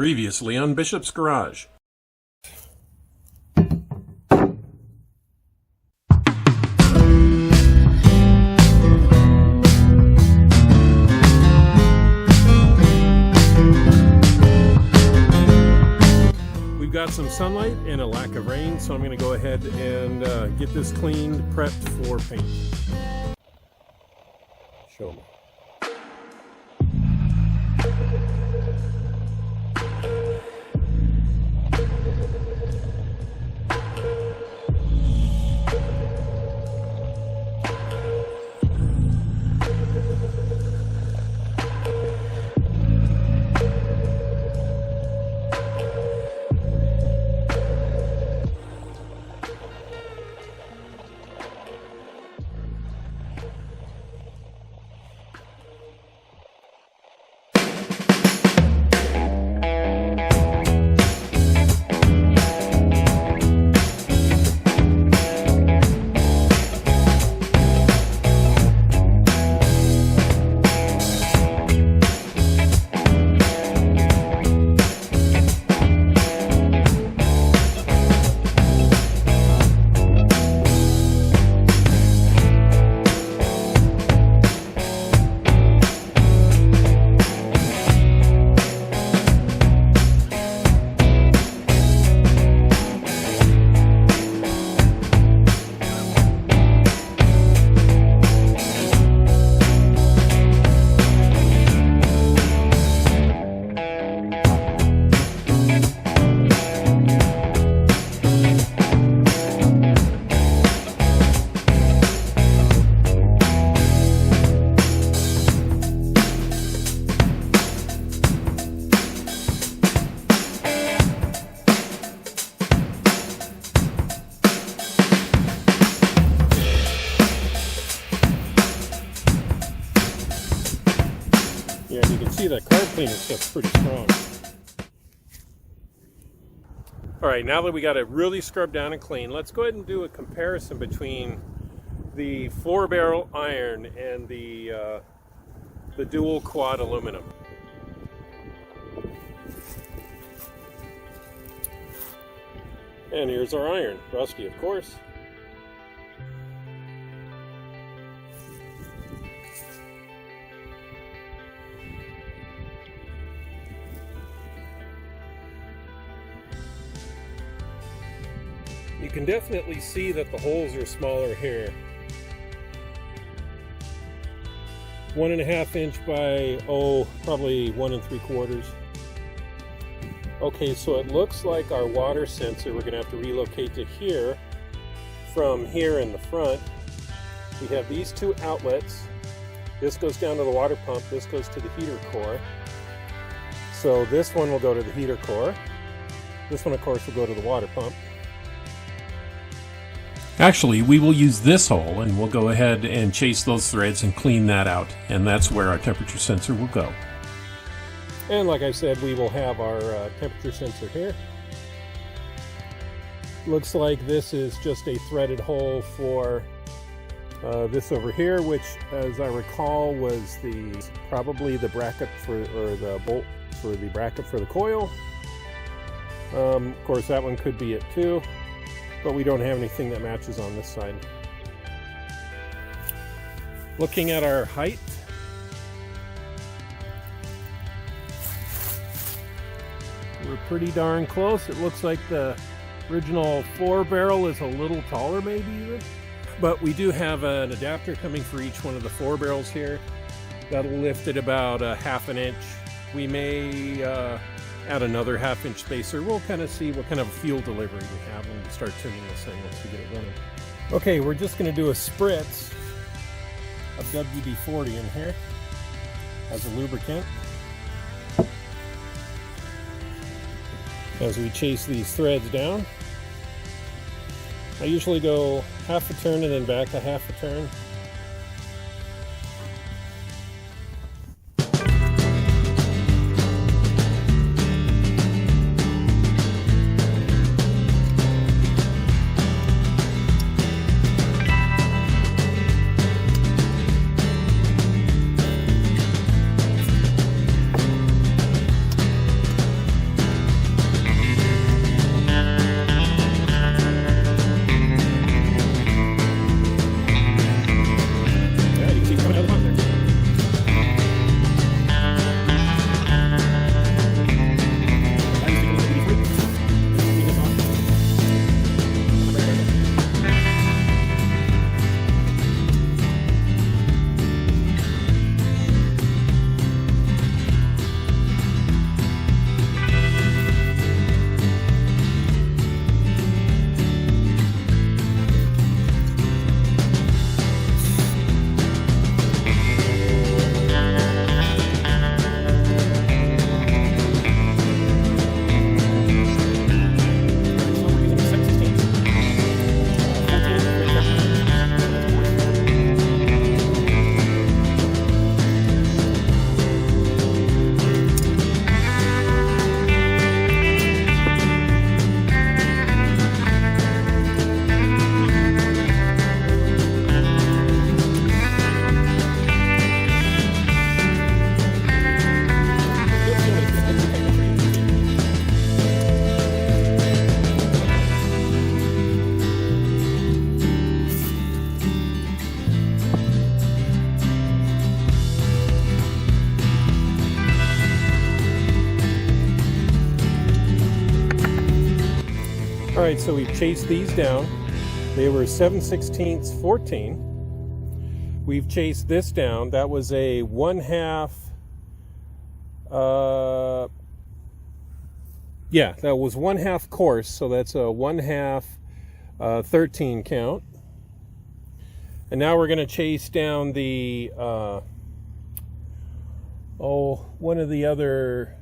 Previously on Bishop's Garage. We've got some sunlight and a lack of rain, so I'm going to go ahead and get this cleaned, prepped for paint. Show me. Yeah, you can see that carb cleaner stuff's pretty strong. Alright, now that we got it really scrubbed down and clean, let's go ahead and do a comparison between the 4-barrel iron and the dual quad aluminum. And here's our iron, rusty of course. You can definitely see that the holes are smaller here. 1.5 inch by, probably 1 3/4. Okay, so it looks like our water sensor, we're gonna have to relocate to here from here in the front. We have these two outlets. This goes down to the water pump, this goes to the heater core. So this one will go to the heater core. This one, of course, will go to the water pump. Actually, we will use this hole and we'll go ahead and chase those threads and clean that out, and that's where our temperature sensor will go. And like I said, we will have our temperature sensor here. Looks like this is just a threaded hole for this over here, which, as I recall, was probably the bracket or the bolt for the bracket for the coil. Of course, that one could be it too. But we don't have anything that matches on this side. Looking at our height, we're pretty darn close. It looks like the original 4-barrel is a little taller maybe even. But we do have an adapter coming for each one of the 4 barrels here. That'll lift it about 1/2 inch. We may add another 1/2 inch spacer. We'll kind of see what kind of fuel delivery we have when we start tuning this thing once we get it running. Okay, we're just going to do a spritz of WD-40 in here as a lubricant as we chase these threads down. I usually go 1/2 turn and then back 1/2 turn. All right, so we've chased these down. They were 7/16 14. We've chased this down. That was a 1/2. Yeah, that was 1/2 course, so that's a 1/2 13 count. And now we're going to chase down the one of the other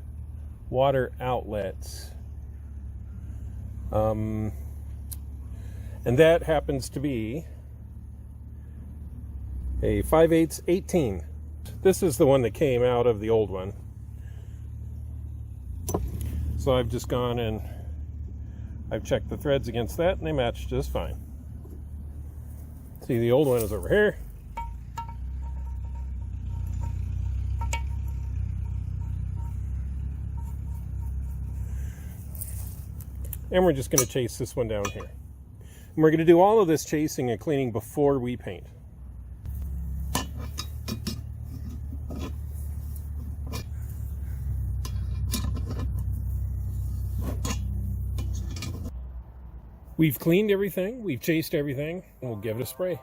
water outlets. And that happens to be a 5/8 18. This is the one that came out of the old one. So I've just gone and I've checked the threads against that, and they match just fine. See, the old one is over here. And we're just going to chase this one down here. And we're going to do all of this chasing and cleaning before we paint. We've cleaned everything, we've chased everything, and we'll give it a spray.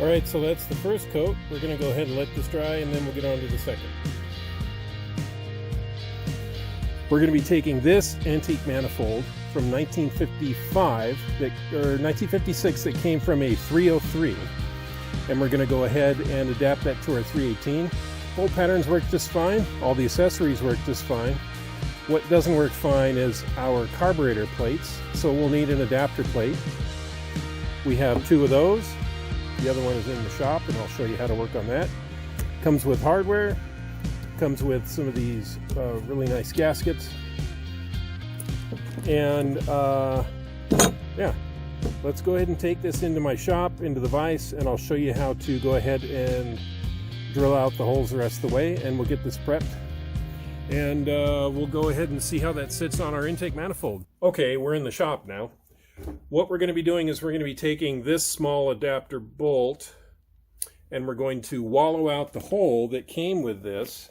Alright, so that's the first coat. We're going to go ahead and let this dry, and then we'll get on to the second. We're going to be taking this antique manifold from 1955, or 1956, that came from a 303, and we're going to go ahead and adapt that to our 318. Bolt patterns work just fine. All the accessories work just fine. What doesn't work fine is our carburetor plates, so we'll need an adapter plate. We have 2 of those. The other one is in the shop, and I'll show you how to work on that. Comes with hardware. Comes with some of these really nice gaskets. And yeah, let's go ahead and take this into my shop, into the vise, and I'll show you how to go ahead and drill out the holes the rest of the way, and we'll get this prepped. And we'll go ahead and see how that sits on our intake manifold. Okay, we're in the shop now. What we're going to be doing is we're going to be taking this small adapter bolt, and we're going to wallow out the hole that came with this.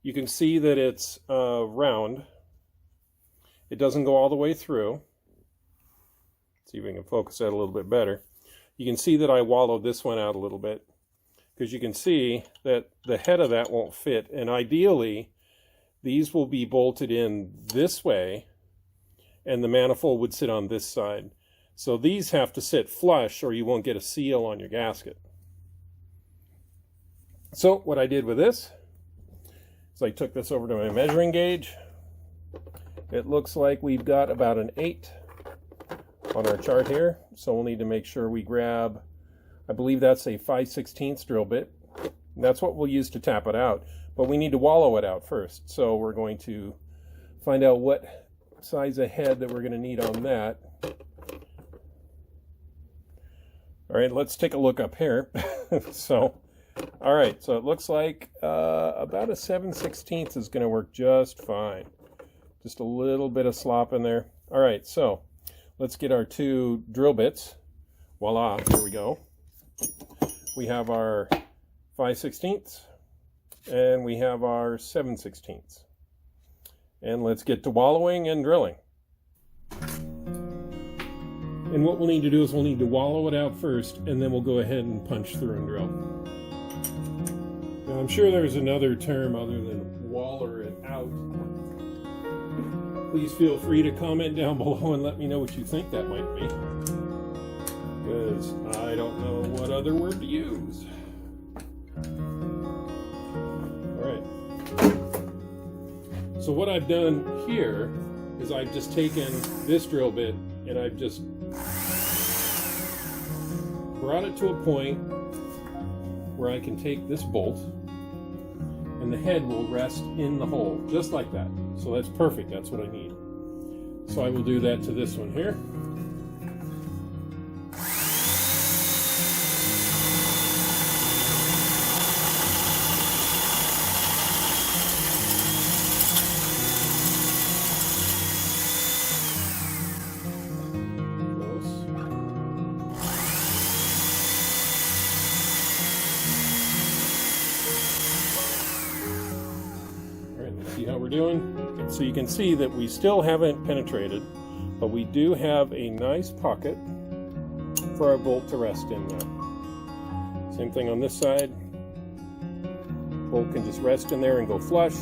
You can see that it's round. It doesn't go all the way through. Let's see if we can focus that a little bit better. You can see that I wallowed this one out a little bit, because you can see that the head of that won't fit, and ideally these will be bolted in this way, and the manifold would sit on this side. So these have to sit flush, or you won't get a seal on your gasket. So what I did with this is I took this over to my measuring gauge. It looks like we've got about an 8 on our chart here, so we'll need to make sure we grab, I believe that's a 5/16 drill bit. And that's what we'll use to tap it out, but we need to wallow it out first. So we're going to find out what size of head that we're going to need on that. All right, let's take a look up here. All right, so it looks like about a 7/16 is going to work just fine. Just a little bit of slop in there. All right, so let's get our 2 drill bits. Voila, here we go. We have our 5/16 and we have our 7/16. And let's get to wallowing and drilling. And what we'll need to do is we'll need to wallow it out first, and then we'll go ahead and punch through and drill. Now, I'm sure there's another term other than waller it out. Please feel free to comment down below and let me know what you think that might be, because I don't know what other word to use. All right. So what I've done here is I've just taken this drill bit and I've just brought it to a point where I can take this bolt and the head will rest in the hole, just like that. So that's perfect, that's what I need. So I will do that to this one here. See how we're doing? So you can see that we still haven't penetrated, but we do have a nice pocket for our bolt to rest in now. Same thing on this side. Bolt can just rest in there and go flush.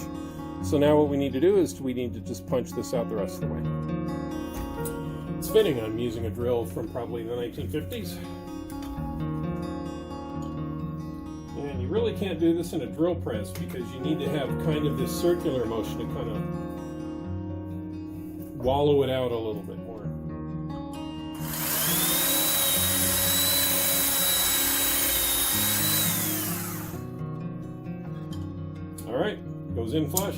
So now what we need to do is we need to just punch this out the rest of the way. It's fitting I'm using a drill from probably the 1950s. And you really can't do this in a drill press because you need to have kind of this circular motion to kind of wallow it out a little bit more. All right, goes in flush.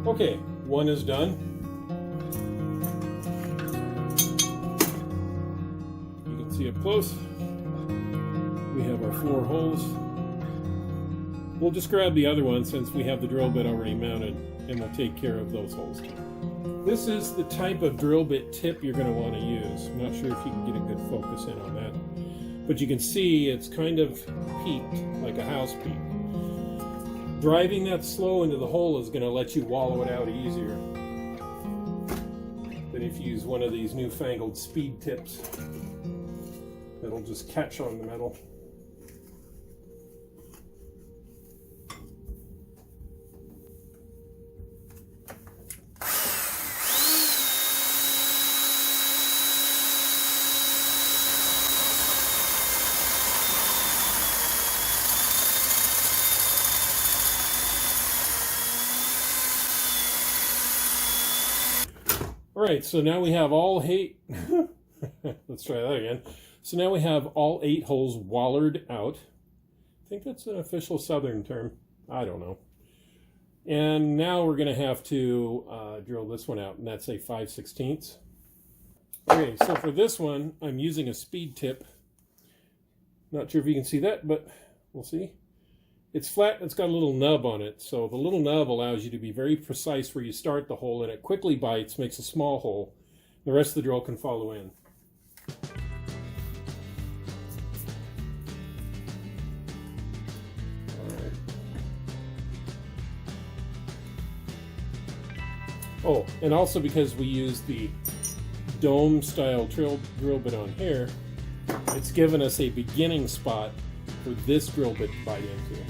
Okay, one is done. See up close. We have our 4 holes. We'll just grab the other one since we have the drill bit already mounted, and we'll take care of those holes too. This is the type of drill bit tip you're going to want to use. I'm not sure if you can get a good focus in on that, but you can see it's kind of peaked, like a house peak. Driving that slow into the hole is going to let you wallow it out easier than if you use one of these newfangled speed tips. It'll just catch on the metal. All right, so now we have all 8. Let's try that again. So now we have all 8 holes wallered out. I think that's an official Southern term. I don't know. And now we're going to have to drill this one out, and that's a 5/16. Okay, so for this one, I'm using a speed tip. Not sure if you can see that, but we'll see. It's flat, it's got a little nub on it, so the little nub allows you to be very precise where you start the hole, and it quickly bites, makes a small hole. The rest of the drill can follow in. Oh, and also because we use the dome style drill bit on here, it's given us a beginning spot for this drill bit to bite into.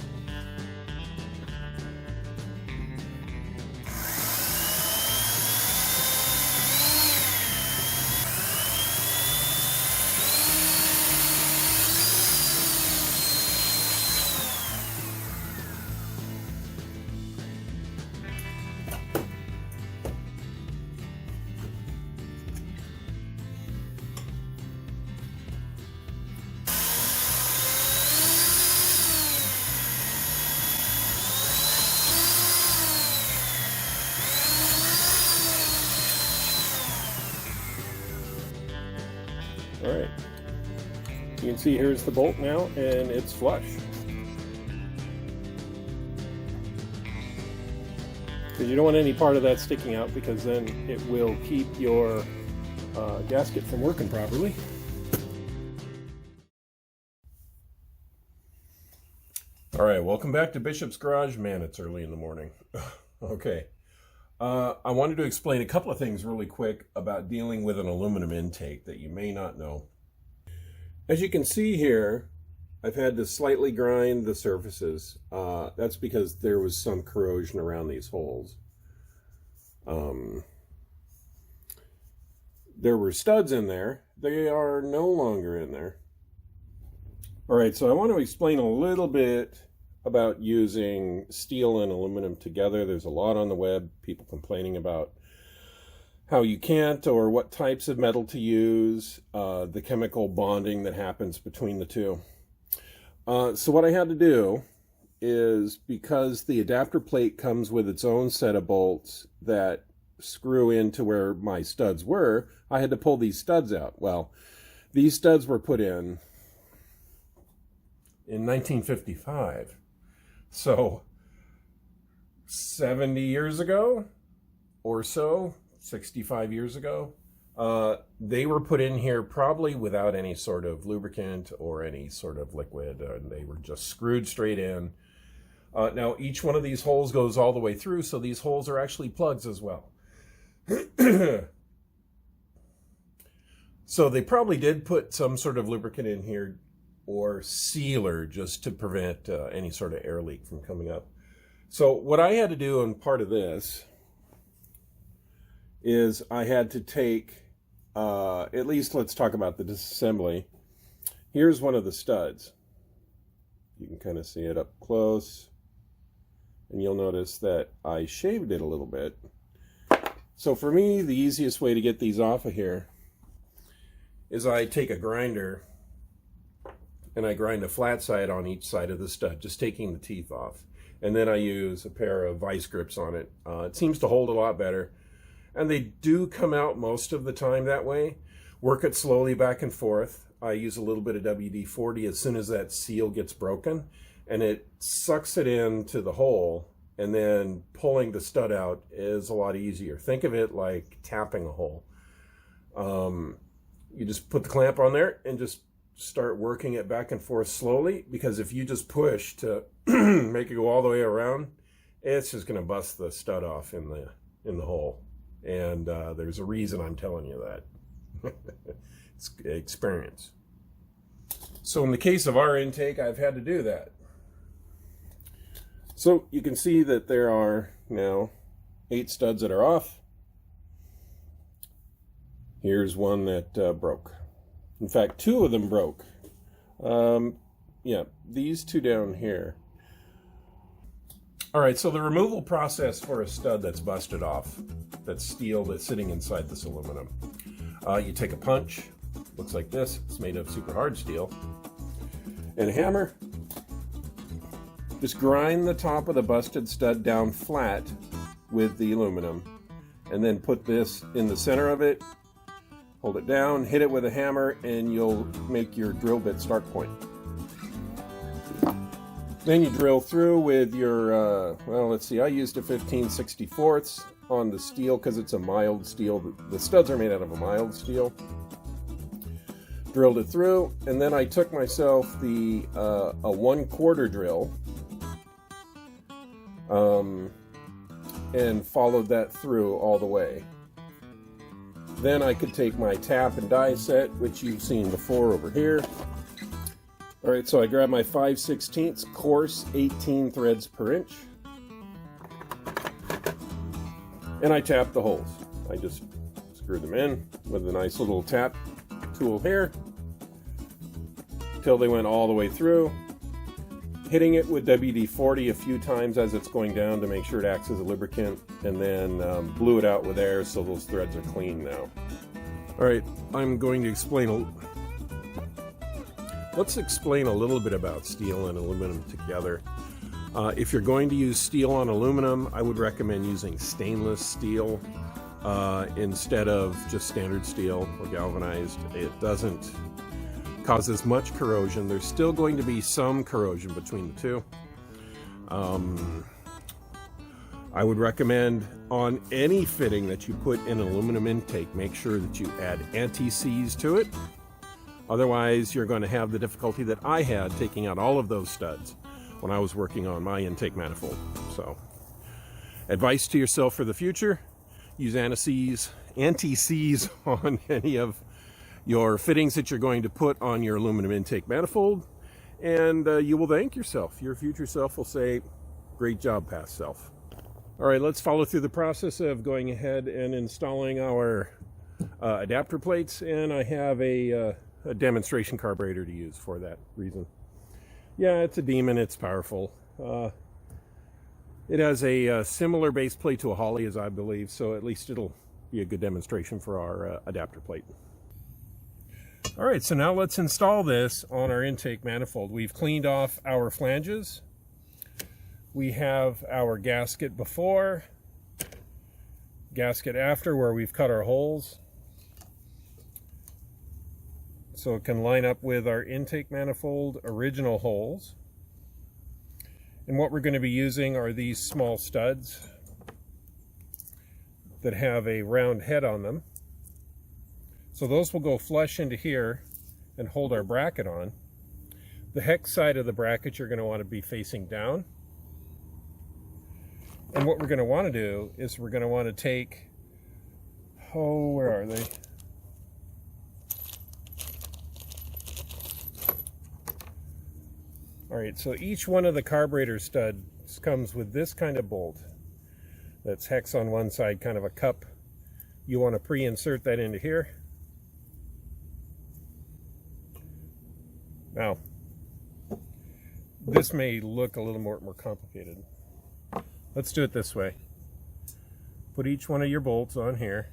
All right, you can see here's the bolt now, and it's flush. Because you don't want any part of that sticking out, because then it will keep your gasket from working properly. All right, welcome back to Bishop's Garage. Man, it's early in the morning. Okay. I wanted to explain a couple of things really quick about dealing with an aluminum intake that you may not know. As you can see here, I've had to slightly grind the surfaces. That's because there was some corrosion around these holes. There were studs in there. They are no longer in there. All right, so I want to explain a little bit about using steel and aluminum together. There's a lot on the web, people complaining about how you can't, or what types of metal to use, the chemical bonding that happens between the two. So what I had to do is, because the adapter plate comes with its own set of bolts that screw into where my studs were, I had to pull these studs out. Well, these studs were put in 1955. So 70 years ago or so, 65 years ago, they were put in here probably without any sort of lubricant or any sort of liquid, and they were just screwed straight in. Now, each one of these holes goes all the way through, so these holes are actually plugs as well. So they probably did put some sort of lubricant in here or sealer just to prevent any sort of air leak from coming up. So what I had to do on part of this is I had to take, at least let's talk about the disassembly. Here's one of the studs. You can kind of see it up close. And you'll notice that I shaved it a little bit. So for me, the easiest way to get these off of here is I take a grinder and I grind a flat side on each side of the stud, just taking the teeth off. And then I use a pair of vice grips on it. It seems to hold a lot better. And they do come out most of the time that way. Work it slowly back and forth. I use a little bit of WD-40 as soon as that seal gets broken, and it sucks it into the hole, and then pulling the stud out is a lot easier. Think of it like tapping a hole. You just put the clamp on there and just start working it back and forth slowly, because if you just push to make it go all the way around, it's just going to bust the stud off in the hole. And there's a reason I'm telling you that. It's experience. So in the case of our intake, I've had to do that. So you can see that there are now 8 studs that are off. Here's one that broke. In fact, 2 of them broke. Yeah, these 2 down here. All right, so the removal process for a stud that's busted off, that's steel that's sitting inside this aluminum. You take a punch, looks like this, it's made of super hard steel, and a hammer. Just grind the top of the busted stud down flat with the aluminum, and then put this in the center of it, hold it down, hit it with a hammer, and you'll make your drill bit start point. Then you drill through with your, well, let's see, I used a 15/64 on the steel because it's a mild steel. The studs are made out of a mild steel. Drilled it through, and then I took myself a 1/4 drill and followed that through all the way. Then I could take my tap and die set, which you've seen before over here. All right, so I grab my 5/16 coarse 18 threads per inch, and I tap the holes. I just screw them in with a nice little tap tool here till they went all the way through, hitting it with WD-40 a few times as it's going down to make sure it acts as a lubricant, and then blew it out with air so those threads are clean now. All right, I'm going to explain let's explain a little bit about steel and aluminum together. If you're going to use steel on aluminum, I would recommend using stainless steel instead of just standard steel or galvanized. It doesn't cause as much corrosion. There's still going to be some corrosion between the two. I would recommend on any fitting that you put in an aluminum intake, make sure that you add anti-seize to it. Otherwise, you're going to have the difficulty that I had taking out all of those studs when I was working on my intake manifold. So, advice to yourself for the future, use anti-seize on any of your fittings that you're going to put on your aluminum intake manifold, and you will thank yourself. Your future self will say, great job, past self. All right, let's follow through the process of going ahead and installing our adapter plates, and I have a demonstration carburetor to use for that reason. Yeah, it's a demon, it's powerful. It has a similar base plate to a Holly, as I believe, so at least it'll be a good demonstration for our adapter plate. All right, so now let's install this on our intake manifold. We've cleaned off our flanges. We have our gasket before, gasket after, where we've cut our holes, so it can line up with our intake manifold original holes. And what we're going to be using are these small studs that have a round head on them. So those will go flush into here and hold our bracket on. The hex side of the bracket you're going to want to be facing down. And what we're going to want to do is we're going to want to take, where are they? All right, so each one of the carburetor studs comes with this kind of bolt that's hex on one side, kind of a cup. You want to pre-insert that into here. Now, this may look a little more complicated. Let's do it this way. Put each one of your bolts on here.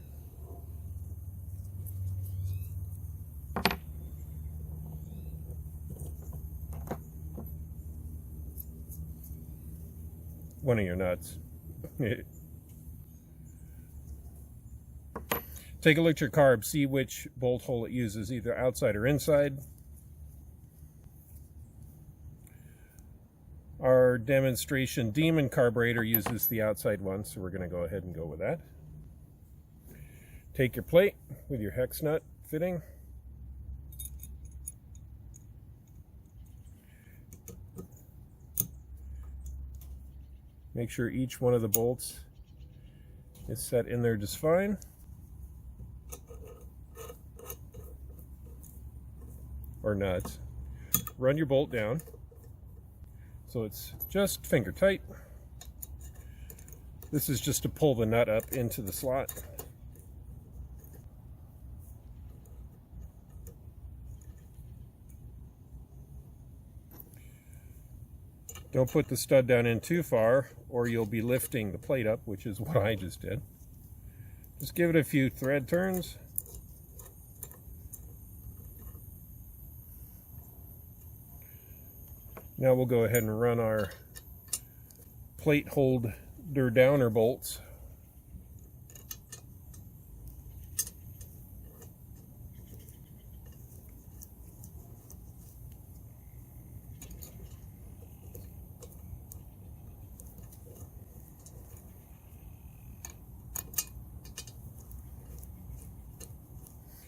One of your nuts. Take a look at your carb, see which bolt hole it uses, either outside or inside. Our demonstration Demon carburetor uses the outside one, so we're going to go ahead and go with that. Take your plate with your hex nut fitting. Make sure each one of the bolts is set in there just fine. Or nuts. Run your bolt down so it's just finger tight. This is just to pull the nut up into the slot. Don't put the stud down in too far or you'll be lifting the plate up, which is what I just did. Just give it a few thread turns. Now we'll go ahead and run our plate holder downer bolts.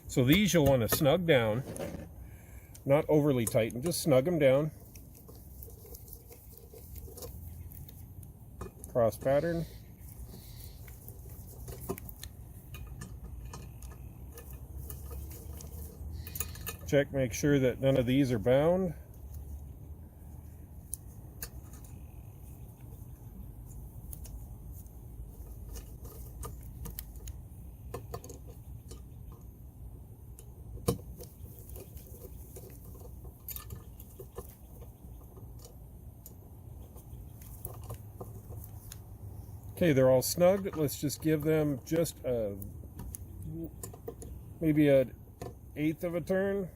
So these you'll want to snug down, not overly tight, and just snug them down. Cross pattern. Check, make sure that none of these are bound. Okay, they're all snugged. Let's just give them just maybe an 1/8 of a turn.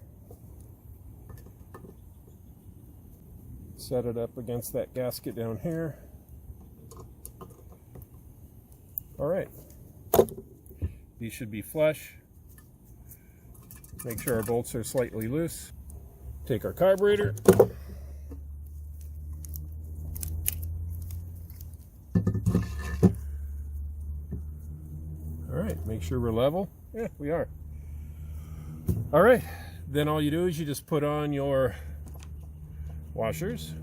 Set it up against that gasket down here. All right, these should be flush. Make sure our bolts are slightly loose. Take our carburetor. Make sure we're level. Yeah, we are. All right, then all you do is you just put on your washers,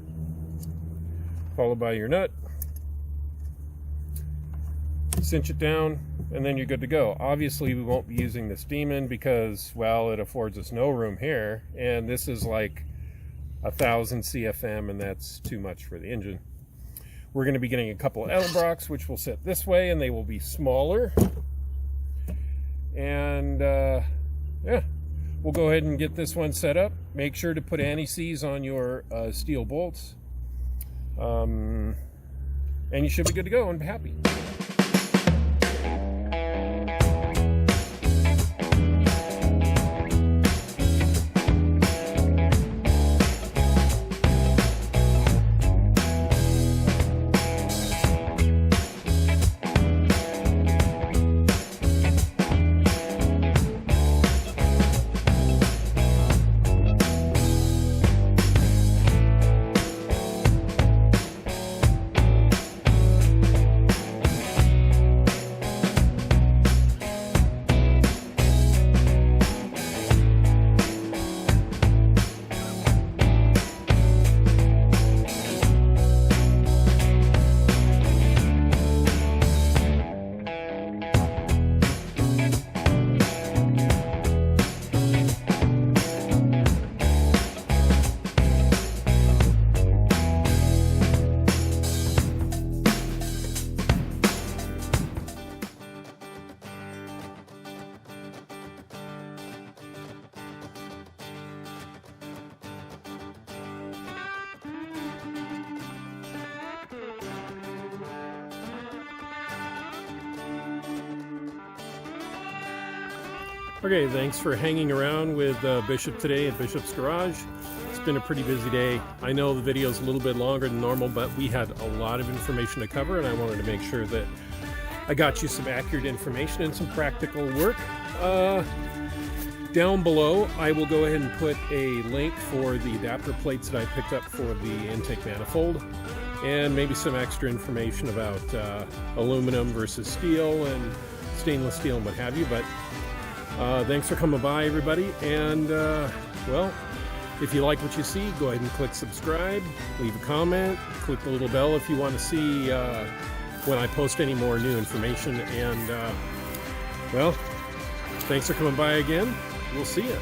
followed by your nut, cinch it down, and then you're good to go. Obviously, we won't be using this Demon because, well, it affords us no room here, and this is like 1,000 CFM, and that's too much for the engine. We're going to be getting a couple of Edlebrocks, which will sit this way, and they will be smaller. And yeah, we'll go ahead and get this one set up. Make sure to put anti-seize on your steel bolts, and you should be good to go and be happy. Okay, thanks for hanging around with Bishop today at Bishop's Garage. It's been a pretty busy day. I know the video is a little bit longer than normal, but we had a lot of information to cover, and I wanted to make sure that I got you some accurate information and some practical work. Down below, I will go ahead and put a link for the adapter plates that I picked up for the intake manifold, and maybe some extra information about aluminum versus steel and stainless steel and what have you. But thanks for coming by, everybody, and well, if you like what you see, go ahead and click subscribe, leave a comment, click the little bell if you want to see when I post any more new information. And well, thanks for coming by again. We'll see you.